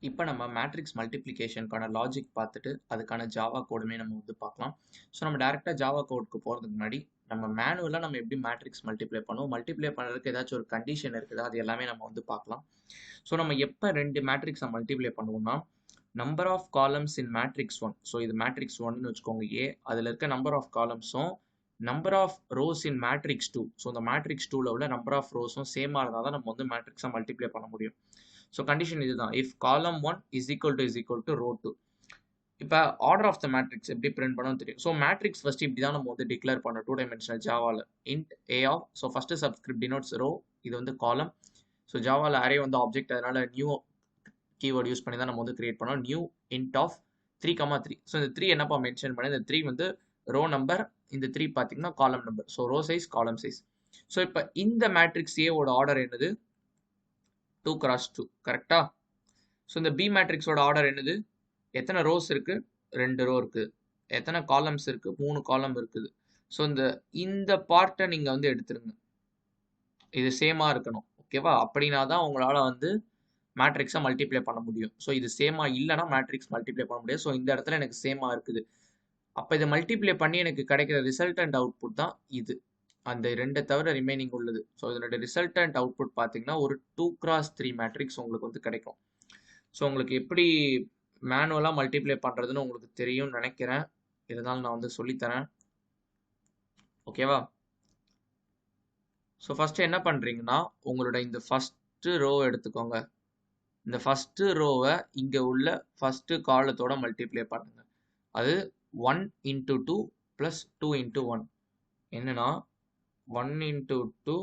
இப்போ நம்ம matrix மல்டிப்ளிகேஷனுக்கான logic பார்த்துட்டு அதுக்கான ஜாவா கோடுமே நம்ம வந்து பார்க்கலாம். ஸோ நம்ம டேரெக்டாக ஜாவா கோடுக்கு போகிறதுக்கு முன்னாடி நம்ம மேனுவலாக நம்ம எப்படி மேட்ரிக்ஸ் மல்டிப்ளை பண்ணுவோம், மல்டிப்ளை பண்ணுறதுக்கு ஏதாச்சும் ஒரு கண்டிஷன் இருக்குதா, அது எல்லாமே நம்ம வந்து பார்க்கலாம். ஸோ நம்ம எப்போ ரெண்டு மேட்ரிக்ஸை மல்டிப்ளை பண்ணுவோம்னா, number of columns in matrix one. So இது மேட்ரிக்ஸ் ஒன்னு வச்சுக்கோங்க ஏ, அதில் இருக்க நம்பர் ஆஃப் காலம்ஸும் number of rows in matrix two. So இந்த மேட்ரிக்ஸ் டூவில் உள்ள நம்பர் ஆஃப் ரோஸும் சேமாக இருந்தால் தான் நம்ம வந்து மேட்ரிக்ஸை மல்டிப்ளை பண்ண முடியும். ஸோ கண்டிஷன் இதுதான், if column one is equal to row two. இப்போ ஆர்டர் ஆஃப் த மேட்ரிக்ஸ் எப்படி பிரிண்ட் பண்ணணும் தெரியும். ஸோ மேட்ரிக்ஸ் ஃபர்ஸ்ட் இப்படி தான் நம்ம வந்து டிக்ளேர் பண்ணோம் 2 டைமென்ஷனல் ஜாவாவில். Int A of, so first subscript denotes row, இது வந்து காலம். ஸோ ஜாவாவில் அரே வந்து ஆப்ஜெக்ட், அதனால நியூ கீவேர்ட் யூஸ் பண்ணி தான் நம்ம வந்து கிரியேட் பண்ணோம். New int of 3,3. ஸோ இந்த 3 என்னப்பா மென்ஷன் பண்ணி, இந்த 3 வந்து ரோ நம்பர், இந்த 3 பார்த்தீங்கன்னா காலம் நம்பர். ஸோ ரோ சைஸ், காலம் சைஸ். ஸோ இப்போ இந்த மேட்ரிக்ஸ் ஏவோட ஆர்டர் என்னது, 2x2, கரெக்டா? ஸோ இந்த பி மேட்ரிக்ஸோட ஆர்டர் என்னது, எத்தனை ரோஸ் இருக்கு, 2 ரோ இருக்கு. எத்தனை காலம்ஸ் இருக்கு, 3 காலம் இருக்குது. ஸோ இந்த பார்ட்டை நீங்க வந்து எடுத்துருங்க, இது சேமா இருக்கணும். ஓகேவா? அப்படின்னா தான் உங்களால வந்து மேட்ரிக்ஸை மல்டிப்ளை பண்ண முடியும். ஸோ இது சேமா இல்லைன்னா மேட்ரிக்ஸ் மல்டிப்ளை பண்ண முடியாது. ஸோ இந்த இடத்துல எனக்கு சேமா இருக்குது. அப்போ இதை மல்டிப்ளை பண்ணி எனக்கு கிடைக்கிற ரிசல்டன்ட் அவுட்புட் தான் இது. அந்த 2 தவிர ரிமைனிங் உள்ளது. ஸோ இதனோட ரிசல்டன்ட் அவுட்புட் பார்த்தீங்கன்னா ஒரு 2x3 மேட்ரிக்ஸ் உங்களுக்கு வந்து கிடைக்கும். ஸோ உங்களுக்கு எப்படி மேனுவலாக மல்டிப்ளை பண்ணுறதுன்னு உங்களுக்கு தெரியும்னு நினைக்கிறேன். இருந்தாலும் நான் வந்து சொல்லித்தரேன். ஓகேவா? ஸோ ஃபஸ்ட்டு என்ன பண்ணுறீங்கன்னா, உங்களோட இந்த ஃபஸ்ட்டு ரோ எடுத்துக்கோங்க. இந்த ஃபஸ்ட்டு ரோவை இங்கே உள்ள ஃபஸ்ட்டு காலத்தோட மல்டிப்ளை பண்ணுங்க. அது 1 × 2 + 2 × 1. என்னன்னா 1 × 2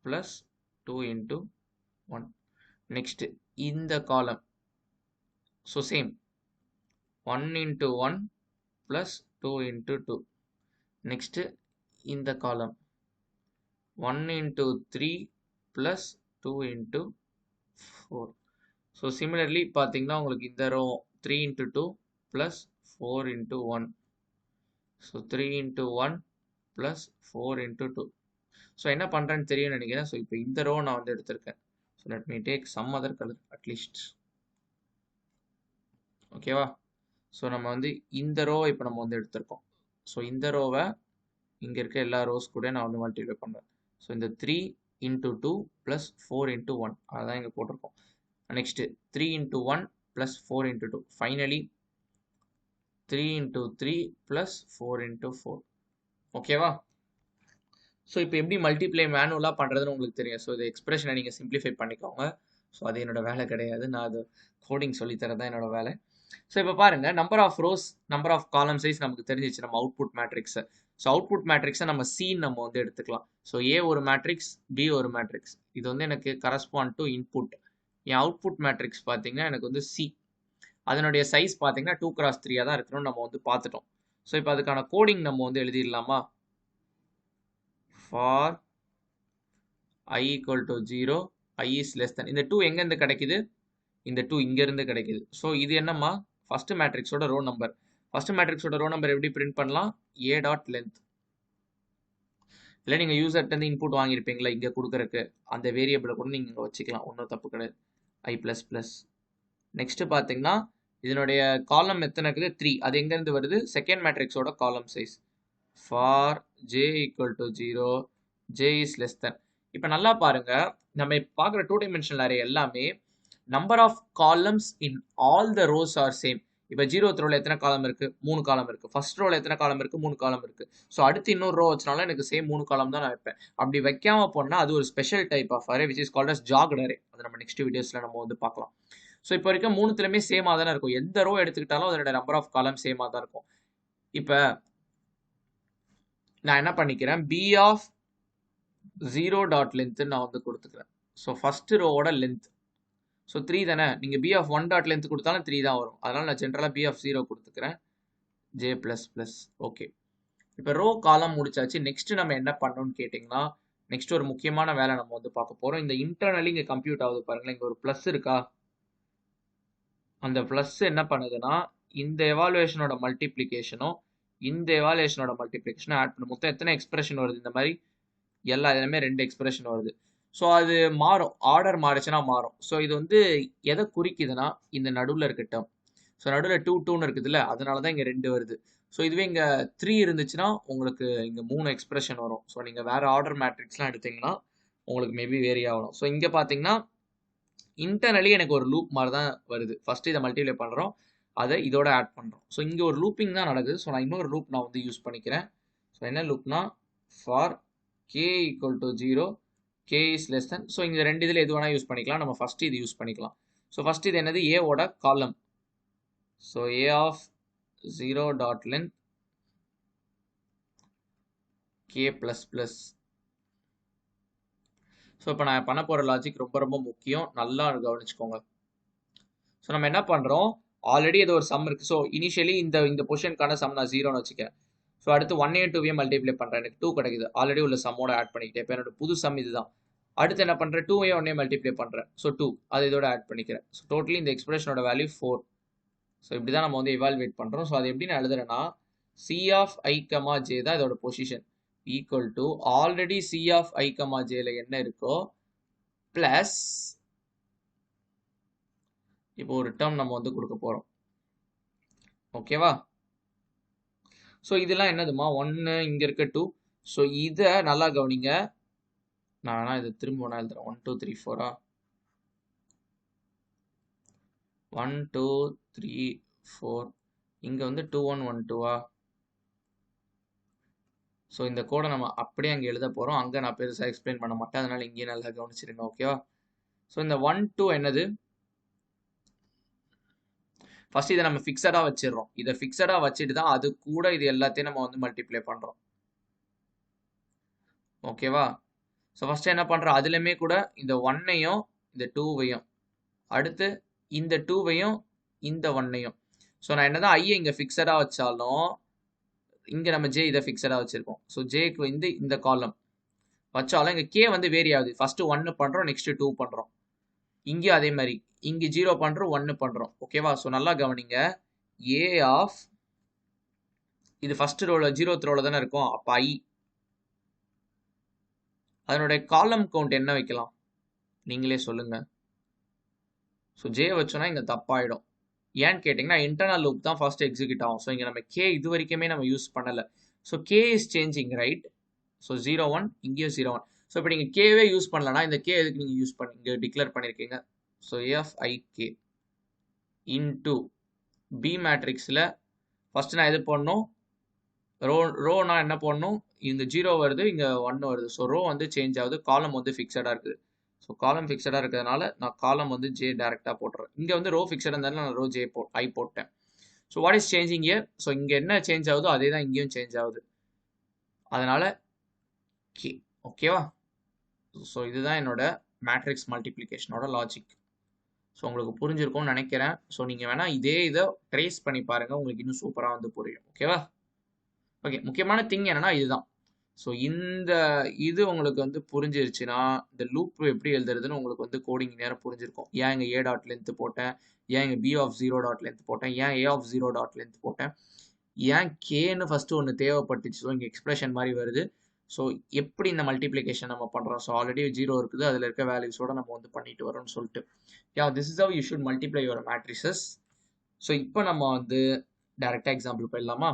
+ 2 × 1. நெக்ஸ்ட் இந்த காலம், ஸோ சேம் 1 × 1 + 2 × 2. நெக்ஸ்ட் இந்த காலம் 1 × 3 + 2 × 4. ஸோ சிமிலர்லி பார்த்தீங்கன்னா உங்களுக்கு இந்த ரோ 3 × 2 + 4 × 1. ஸோ 3 × 1 + 4 × 2. ஸோ என்ன பண்ணுறேன்னு தெரியும் நினைக்கிறேன். ஸோ இப்போ இந்த ரோ நான் வந்து எடுத்திருக்கேன். So let me take some other colour at least. ஓகேவா? ஸோ நம்ம வந்து இந்த ரோவை இப்போ நம்ம வந்து எடுத்திருக்கோம். ஸோ இந்த ரோவை இங்கே இருக்க எல்லா ரோஸ் கூட நான் வந்து மல்டிப்ளை பண்ணுறேன். ஸோ இந்த 3 × 2 + 4 × 1 அதான் இங்கே போட்டிருக்கோம். நெக்ஸ்ட்டு 3 × 1 + 4 × 2. ஃபைனலி 3 × 3 + 4 × 4. ஓகேவா? ஸோ இப்போ எப்படி மல்டிப்ளை மேனுவலாக பண்ணுறதுன்னு உங்களுக்கு தெரியும். ஸோ இந்த எக்ஸ்பிரஷனை நீங்கள் சிம்பிளிஃபை பண்ணிக்கோங்க. ஸோ அது என்னோட வேலை கிடையாது, நான் அது கோடிங் சொல்லித்தரதான் என்னோட வேலை. ஸோ இப்போ பாருங்க, number of rows, number of column size நமக்கு தெரிஞ்சிச்சு நம்ம அவுட்புட் மேட்ரிக்ஸை. ஸோ அவுட்புட் மேட்ரிக்ஸை நம்ம சீன் நம்ம வந்து எடுத்துக்கலாம். ஸோ ஏ ஒரு மேட்ரிக்ஸ், பி ஒரு மேட்ரிக்ஸ். இது வந்து எனக்கு correspond to input. N output matrix பார்த்தீங்கன்னா எனக்கு வந்து சி. அதனுடைய சைஸ் பார்த்தீங்கன்னா 2x3 தான் இருக்கணும்னு நம்ம வந்து பார்த்துட்டோம். ஸோ இப்போ அதுக்கான கோடிங் நம்ம வந்து எழுதிடலாமா? For i = 0, i is less than. இந்த 2 எங்கேருந்து கிடைக்குது? இந்த 2 இங்கேருந்து கிடைக்குது. ஸோ இது என்னம்மா? ஃபர்ஸ்ட் மேட்ரிக்ஸோட ரோ நம்பர். ஃபர்ஸ்ட் மேட்ரிக்ஸோட ரோ நம்பர் எப்படி பிரிண்ட் பண்ணலாம்? a.length. இல்லை நீங்கள் யூசர்கிட்ட இன்புட் வாங்கியிருப்பீங்களா இங்கே கொடுக்குறக்கு, அந்த வேரியபிளை கூட நீங்கள் இங்கே வச்சுக்கலாம், ஒன்றும் தப்பு கிடையாது. i++. நெக்ஸ்ட் பார்த்தீங்கன்னா இதனுடைய காலம் எத்தனை இருக்குது? 3. அது எங்கேருந்து வருது? செகண்ட் மேட்ரிக்ஸோட காலம் size. For j = 0, j is less than. இப்போ நல்லா பாருங்க, நம்ம பார்க்குற 2 டைமென்ஷனல் அரே எல்லாமே number of columns in all the rows are same. இப்போ 0th ரோல எத்தனை காலம் இருக்கு? 3 காலம் இருக்கு. ஃபர்ஸ்ட் ரோல எத்தனை காலம் இருக்கு? 3 காலம் இருக்கு. ஸோ அடுத்து இன்னொரு ரோ வச்சனால எனக்கு சேம் 3 காலம் தான் நான் வைப்பேன். அப்படி வைக்காம போனா அது ஒரு special type of array which is called as jagged array. அதை நம்ம நெக்ஸ்ட் வீடியோஸ்ல நம்ம வந்து பார்க்கலாம். ஸோ இப்போ வரைக்கும் 3த்துலையுமே சேமாக தானே இருக்கும். எந்த ரோ எடுத்துக்கிட்டாலும் அதோட நம்பர் ஆஃப் காலம் சேமாக தான் இருக்கும். இப்போ நான் என்ன பண்ணிக்கிறேன், b of 0.length நான் வந்து கொடுத்துக்கிறேன். ஸோ ஃபர்ஸ்ட் ரோவோட லென்த் ஸோ 3 தானே. நீங்கள் b of 1.length கொடுத்தாலும் 3 தான் வரும். அதனால நான் ஜென்ரலாக b of 0 கொடுத்துக்கிறேன். j++. ஓகே, இப்போ ரோ காலம் முடிச்சாச்சு. நெக்ஸ்ட் நம்ம என்ன பண்ணணும்னு கேட்டிங்கன்னா, நெக்ஸ்ட் ஒரு முக்கியமான வேலை நம்ம வந்து பார்க்க போகிறோம். இந்த இன்டர்னலி இங்கே கம்ப்யூட் ஆகுது பாருங்களேன், இங்கே ஒரு ப்ளஸ் இருக்கா? அந்த ப்ளஸ் என்ன பண்ணுதுன்னா இந்த எவாலுவேஷனோட மல்டிப்ளிகேஷனும் இந்த எவாலுவேஷனோட மல்டிப்ளிகேஷனும் ஆட் பண்ண மொத்தம் எத்தனை எக்ஸ்பிரஷன் வருது? இந்த மாதிரி எல்லா இதுலையுமே 2 எக்ஸ்பிரஷன் வருது. ஸோ அது மாறும், ஆர்டர் மாறுச்சுன்னா மாறும். ஸோ இது வந்து எதை குறிக்குதுன்னா இந்த நடுவில் இருக்க டேர்ம். ஸோ நடுவில் 2 2ன்னு இருக்குதுல்ல, அதனால தான் இங்கே 2 வருது. ஸோ இதுவே இங்கே 3 இருந்துச்சுன்னா உங்களுக்கு இங்கே 3 எக்ஸ்பிரஷன் வரும். ஸோ நீங்கள் வேற ஆர்டர் மேட்ரிக்ஸ்லாம் எடுத்தீங்கன்னா உங்களுக்கு மேபி வேரி ஆகணும். ஸோ இங்கே பார்த்தீங்கன்னா இன்டர்னலி எனக்கு ஒரு லூப் மாதிரி தான் வருது. ஃபர்ஸ்ட் இதை மல்டிப்ளை பண்ணுறோம், அதை இதோட ஆட் பண்ணுறோம். ஸோ இங்கே ஒரு லூப்பிங் தான் நடக்குது. ஸோ நான் இன்னொரு லூப் நான் வந்து யூஸ் பண்ணிக்கிறேன். ஸோ என்ன லூப்னா for k equal to 0 k is less than. So இங்கே 2 இதில் எது வேணால் யூஸ் பண்ணிக்கலாம். நம்ம ஃபர்ஸ்ட் இது யூஸ் பண்ணிக்கலாம். ஸோ ஃபர்ஸ்ட் இது என்னது, ஏவோட column. So a of 0 dot length k plus plus. So இப்போ நான் பண்ண போகிற லாஜிக் ரொம்ப ரொம்ப முக்கியம், நல்லா கவனிச்சுக்கோங்க. ஸோ நம்ம என்ன பண்ணுறோம், ஆல்ரெடி ஏதோ ஒரு சம் இருக்குது. ஸோ இனிஷியலி இந்த பொசிஷனுக்கான சம் நான் 0ன்னு வச்சுக்கேன். ஸோ அடுத்து 1 2 மல்டிப்ளை பண்ணுறேன், எனக்கு 2 கிடைக்குது. ஆல்ரெடி உள்ள சம்மோட ஆட் பண்ணிக்கிட்டேன். இப்போ என்னோட புது சம் இதுதான். அடுத்து என்ன பண்ணுறேன், 2 1 மல்டிப்ளை பண்ணுறேன். ஸோ 2 அது இதோட ஆட் பண்ணிக்கிறேன். ஸோ டோட்டலி இந்த எக்ஸ்பிரஷனோட வேல்யூ 4. ஸோ இப்படி தான் நம்ம வந்து இவால்வேட் பண்ணுறோம். ஸோ அது எப்படி நான் எழுதுறேன்னா c ஆஃப் i, j தான் இதோட position, equal to already c of i, jல என்ன இருக்கோ பிளஸ் இப்போ ஒரு டேர்ம் நம்ம வந்து கொடுக்க போறோம். ஓகேவா? ஸோ இதெல்லாம் என்னதுமா, 1 இங்க இருக்க 2. ஸோ இதை நல்லா கவனிங்க. நான் வேணா இதை திரும்ப ஒன்றா எழுதுறேன். 1 2 3 4 1 2 3 4. இங்க வந்து 2 1 1 2 ஸோ இந்த கோடை நம்ம அப்படியே அங்கே எழுத போறோம். அங்கே நான் பெருசாக எக்ஸ்பிளைன் பண்ண மாட்டேன், அதனால இங்கேயே நல்லா கவனிச்சிருங்க. ஓகேவா? ஸோ இந்த 1 2 என்னது, ஃபர்ஸ்ட் இதை நம்ம ஃபிக்ஸடாக வச்சிடறோம். இதை ஃபிக்ஸடாக வச்சுட்டு தான் அது கூட இது எல்லாத்தையும் நம்ம வந்து மல்டிப்ளை பண்ணுறோம். ஓகேவா? ஸோ ஃபர்ஸ்ட் என்ன பண்ணுறோம், அதுலேயுமே கூட இந்த 1ஐயும் இந்த 2வையும், அடுத்து இந்த 2வையும் இந்த 1ஐயும். ஸோ நான் என்னதான் ஐயை இங்கே ஃபிக்ஸடாக வச்சாலும் இங்கே நம்ம ஜே இதை ஃபிக்ஸடாக வச்சுருக்கோம். ஸோ ஜேக்கு வந்து இந்த காலம் வச்சாலும் இங்கே கே வந்து வேரி ஆகுது. ஃபர்ஸ்ட் 1 பண்ணுறோம், நெக்ஸ்ட் 2 பண்ணுறோம். இங்கேயும் அதே மாதிரி இங்கே 0 பண்ணுறோம், 1 பண்ணுறோம். ஓகேவா? ஸோ நல்லா கவனிங்க, ஏ ஆஃப் இது ஃபர்ஸ்ட் ரோல 0th ரோல தானே இருக்கும். அப்போ ஐ அதனுடைய காலம் கவுண்ட் என்ன வைக்கலாம் நீங்களே சொல்லுங்க. ஸோ ஜே வச்சோன்னா இங்கே தப்பாயிடும். ஏன்னு கேட்டிங்கன்னா இன்டர்னல் லூப் தான் ஃபர்ஸ்ட் எக்ஸிக்யூட் ஆகும். ஸோ இங்கே நம்ம கே இது வரைக்குமே நம்ம யூஸ் பண்ணலை. So K is changing, right? So 0 1 இங்கேயும் 0 1. ஸோ இப்போ நீங்கள் கேவே யூஸ் பண்ணலன்னா இந்த கே எதுக்கு நீங்கள் யூஸ் பண்ணி இங்கே டிக்ளேர் பண்ணியிருக்கீங்க. ஸோ ஏஎஃப் ஐகே இன்டூ பி மேட்ரிக்ஸில் ஃபர்ஸ்ட் நான் எது போடணும், ரோ நான் என்ன போடணும், இங்கே 0 வருது, இங்கே 1 வருது. ஸோ ரோ வந்து சேஞ்ச் ஆகுது, காலம் வந்து ஃபிக்ஸடாக இருக்குது. ஸோ காலம் ஃபிக்ஸடாக இருக்கிறதுனால நான் காலம் வந்து ஜே டேரெக்டாக போட்டுறேன். இங்கே வந்து ரோ ஃபிக்ஸடாக இருந்தாலும் நான் ரோ ஜே ஐ போட்டேன். So what is changing year, so இங்கே என்ன சேஞ்ச் ஆகுதோ அதே தான் இங்கேயும் சேஞ்ச் ஆகுது, அதனால கே. ஓகேவா? ஸோ இதுதான் என்னோட மேட்ரிக்ஸ் மல்டிப்ளிகேஷனோட லாஜிக். ஸோ உங்களுக்கு புரிஞ்சிருக்கும்னு நினைக்கிறேன். ஸோ நீங்கள் வேணால் இதை ட்ரேஸ் பண்ணி பாருங்கள், உங்களுக்கு இன்னும் சூப்பராக வந்து புரியும். ஓகேவா? ஓகே, முக்கியமான திங் என்னன்னா இதுதான். ஸோ இது உங்களுக்கு வந்து புரிஞ்சிருச்சுன்னா இந்த லூப் எப்படி எழுதுறதுன்னு உங்களுக்கு வந்து கோடிங் நேரம் புரிஞ்சிருக்கும். ஏன் இங்கே ஏ டாட் லென்த் போட்டேன், ஏன் இங்கே பி ஆஃப் 0 டாட் லென்த் போட்டேன், ஏன் ஏ ஆஃப் 0 டாட் லென்த் போட்டேன், ஏன் கேன்னு ஃபர்ஸ்ட் ஒன்று தேவைப்பட்டுச்சு. ஸோ இங்கே எக்ஸ்பிரஷன் மாதிரி வருது. ஸோ எப்படி இந்த மல்டிப்ளிகேஷன் நம்ம பண்ணுறோம். ஸோ ஆல்ரெடி 0 இருக்குது, அதில் இருக்க வேல்யூஸோட நம்ம வந்து பண்ணிட்டு வரோம்னு சொல்லிட்டு, this is how you should multiply your matrices. So இப்போ நம்ம வந்து டைரெக்டாக எக்ஸாம்பிள் போயிடலாமா?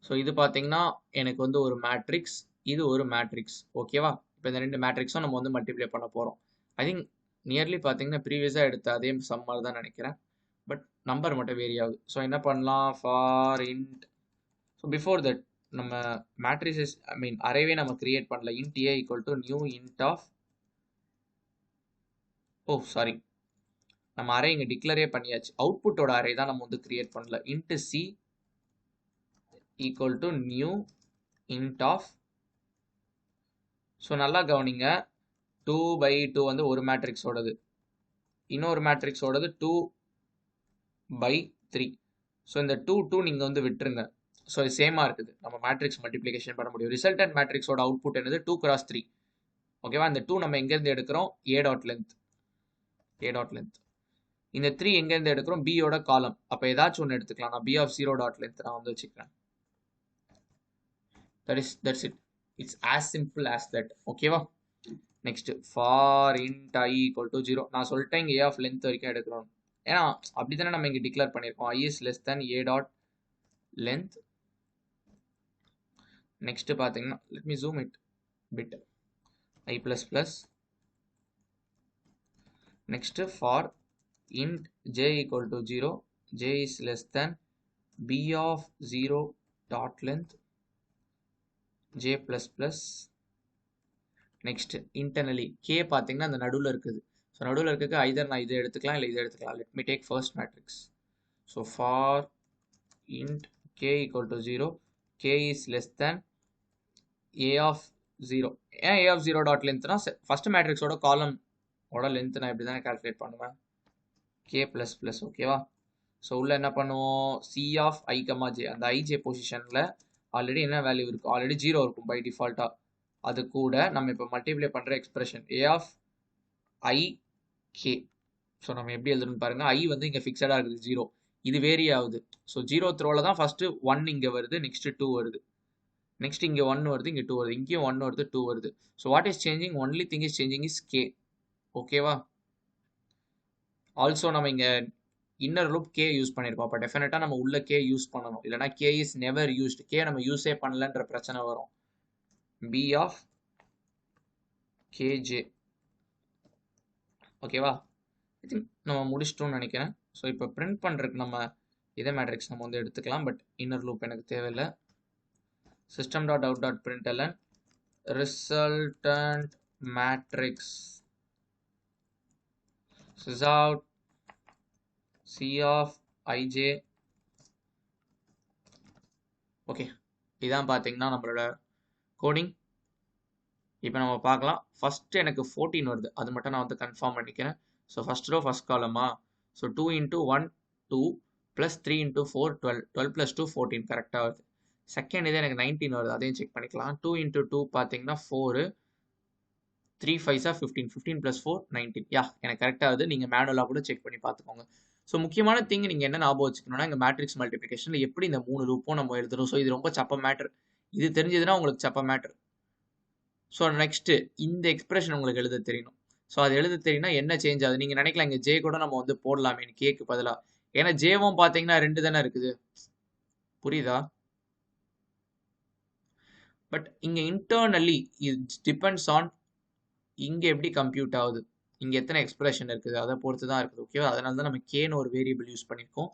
ஸோ இது பார்த்தீங்கன்னா எனக்கு வந்து ஒரு மேட்ரிக்ஸ், இது ஒரு மேட்ரிக்ஸ். ஓகேவா? இப்போ இந்த 2 மேட்ரிக்ஸும் நம்ம வந்து மல்டிப்ளை பண்ண போகிறோம். ஐ திங்க் நியர்லி பார்த்தீங்கன்னா ப்ரீவியஸாக எடுத்த அதே சம் மாதிரி தான் நினைக்கிறேன், பட் நம்பர் மட்டும் வேரி ஆகுது. ஸோ என்ன பண்ணலாம், for int. So before that நம்ம மேட்ரிசஸ் அரேவே நம்ம கிரியேட் பண்ணல. Int A equal to new int of, sorry, நம்ம அரே இங்கே டிக்ளரே பண்ணியாச்சு. அவுட்புட்டோட அரே தான் நம்ம வந்து கிரியேட் பண்ணல. Int C equal to new int of. So நல்லா கவனிங்க, 2 by 2 வந்து ஒரு மேட்ரிக்ஸோடது, இன்னொரு மேட்ரிக்ஸோடது 2 by 3. ஸோ இந்த 2 2 நீங்கள் வந்து விட்டுருங்க. ஸோ இது சேமாக இருக்குது, நம்ம மேட்ரிக்ஸ் மல்டிப்ளிகேஷன் பண்ண முடியும். ரிசல்டன்ட் மேட்ரிக்ஸோட அவுட்புட் என்னது, 2 x 3. ஓகேவா? இந்த 2 நம்ம எங்கேருந்து எடுக்கிறோம், ஏ டாட் லென்த். இந்த 3 எங்கேருந்து எடுக்கிறோம், பியோட காலம். அப்போ ஏதாச்சும் ஒன்று எடுத்துக்கலாம். நான் பி ஆஃப் 0 டாட் லென்த் நான் வந்து வச்சுக்கிறேன். that's it. It's as simple as that. ஓகேவா? Next for int I equal to 0. நான் சொல்லிட்டேன் இங்கே A ஆஃப் லென்த் வரைக்கும் எடுக்கணும். ஏன்னா அப்படி தானே நம்ம இங்கே டிக்ளேர் பண்ணியிருக்கோம். I is less than A dot length. Next பார்த்தீங்கன்னா let me zoom it bit I plus plus. Next for int J equal to 0. J is less than B of 0 dot length J plus plus. Next internally K பார்த்தீங்கன்னா அந்த நடுவில் இருக்குது. So நடுவில் இருக்கிறதுக்கு ஐதர் நான் இதை எடுத்துக்கலாம் இல்லை இதை எடுத்துக்கலாம். Let me take first matrix. So for int K equal to 0. K is less than A of 0. ஏன் A of 0 டாட் லென்த்னா ஃபர்ஸ்ட் மேட்ரிக்ஸோட காலமோட லென்த் நான் இப்படி தானே கால்குலேட் பண்ணுவேன். K plus plus. ஓகேவா? ஸோ உள்ள என்ன பண்ணுவோம், C of I comma J, அந்த IJ பொசிஷனில் ஆல்ரெடி என்ன வேல்யூ இருக்கும், ஆல்ரெடி 0 இருக்கும் பை டிஃபால்ட்டாக. அது கூட நம்ம இப்போ மல்டிப்ளை பண்ணுற expression A of I K. So நம்ம எப்படி எழுதணும்னு பாருங்கள். I வந்து இங்கே ஃபிக்ஸடாக இருக்குது 0, இது வேரி ஆகுது. ஸோ 0th ரோவில் தான் ஃபஸ்ட்டு 1 இங்கே வருது, நெக்ஸ்ட்டு 2 வருது, நெக்ஸ்ட் இங்கே 1 வருது, இங்கே 2 வருது, இங்கேயும் 1 வருது, 2 வருது. So what is changing, only thing is changing is K. ஓகேவா? ஆல்சோ நம்ம இங்கே இன்னர் லூப் K யூஸ் பண்ணியிருக்கோம். அப்போ டெஃபினட்டாக நம்ம உள்ள K யூஸ் பண்ணணும், இல்லைனா K is never used. K நம்ம யூஸே பண்ணலன்ற பிரச்சனை வரும். B of KJ. ஓகேவா? ஐ திங்க் நம்ம முடிச்சிட்டோம்னு நினைக்கிறேன். ஸோ இப்போ பிரிண்ட் பண்ணுறதுக்கு நம்ம இதே மேட்ரிக்ஸ் நம்ம வந்து எடுத்துக்கலாம். பட் இன்னர் லூப் எனக்கு தேவையில்லை. System dot out dot println resultant matrix sysout C of IJ. Okay, இதான் பார்த்தீங்கன்னா நம்மளோட கோடிங். இப்போ நம்ம பார்க்கலாம். ஃபர்ஸ்ட் எனக்கு 14 வருது, அது மட்டும் நான் வந்து கன்ஃபார்ம் பண்ணிக்கிறேன். ஸோ ஃபர்ஸ்ட் ரோ ஃபர்ஸ்ட் காலமா. ஸோ 2 into 1 2 ப்ளஸ் 3 into 4 12, 12 + 2 14 கரெக்டாக வருது. செகண்ட் இதே எனக்கு 19 வருது, அதையும் செக் பண்ணிக்கலாம். 2 into 2 பார்த்தீங்கன்னா 4, 3 5s 15, 15 + 4 19. யா, எனக்கு கரெக்டாக வருது. நீங்கள் மேனுவலாக கூட செக் பண்ணி பார்த்துக்கோங்க. ஸோ முக்கியமான திங் நீங்கள் என்ன ஞாபகம் வச்சுக்கணும்னா, எங்கள் மேட்ரிக்ஸ் மல்டிப்ளிகேஷனில் எப்படி இந்த 3 ரூப்பும் நம்ம எழுதுறோம். ஸோ இது ரொம்ப சப்ப மேட்ரு. இது தெரிஞ்சதுன்னா உங்களுக்கு சப்ப மேட்ரு. ஸோ நெக்ஸ்ட்டு இந்த எக்ஸ்பிரஷன் உங்களுக்கு எழுத தெரியணும். ஸோ அது எழுத தெரியும்னா என்ன சேஞ்ச் ஆகுது நீங்கள் நினைக்கலாம், இங்கே J கூட நம்ம வந்து போடலாமே கேக்கு பதிலாக. ஏன்னா Jவும் பார்த்தீங்கன்னா 2 தானே இருக்குது, புரியுதா? பட் இங்கே இன்டர்னலி இட் டிபெண்ட்ஸ் ஆன் இங்கே எப்படி கம்ப்யூட் ஆகுது, இங்கே எத்தனை எக்ஸ்பிரஷன் இருக்குது, அதை பொறுத்து தான் இருக்குது. ஓகேவா? அதனால தான் நம்ம கேன்னு ஒரு வேரியபிள் யூஸ் பண்ணியிருக்கோம்.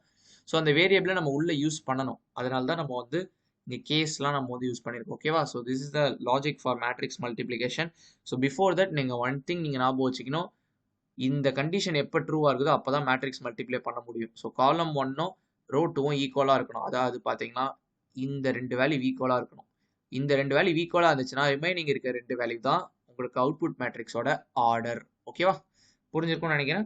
ஸோ அந்த வேரியபிளை நம்ம உள்ளே யூஸ் பண்ணணும். அதனால தான் நம்ம வந்து இங்கே கேஸ்லாம் நம்ம வந்து யூஸ் பண்ணியிருக்கோம். ஓகேவா? So this is the logic for matrix multiplication. So before that நீங்கள் ஒன் திங் நீங்கள் ஞாபகம் வச்சுக்கணும், இந்த கண்டிஷன் எப்போ ட்ரூவாக இருக்குதோ அப்போ தான் மேட்ரிக்ஸ் மல்டிப்ளை பண்ண முடியும். ஸோ காலம் 1ம் ரோ 2ம் ஈக்குவலாக இருக்கணும். அதாவது பார்த்தீங்கன்னா இந்த 2 வேல்யூ ஈக்குவலாக இருக்கணும். இந்த 2 வேல்யூ ஈக்குவலாக இருந்துச்சுன்னா ரிமைனிங் இருக்க 2 வேல்யூ தான் உங்களுக்கு அவுட்புட் மேட்ரிக்ஸோட ஆர்டர். ஓகேவா? புரிஞ்சிருக்கும்னு நினைக்கிறேன்.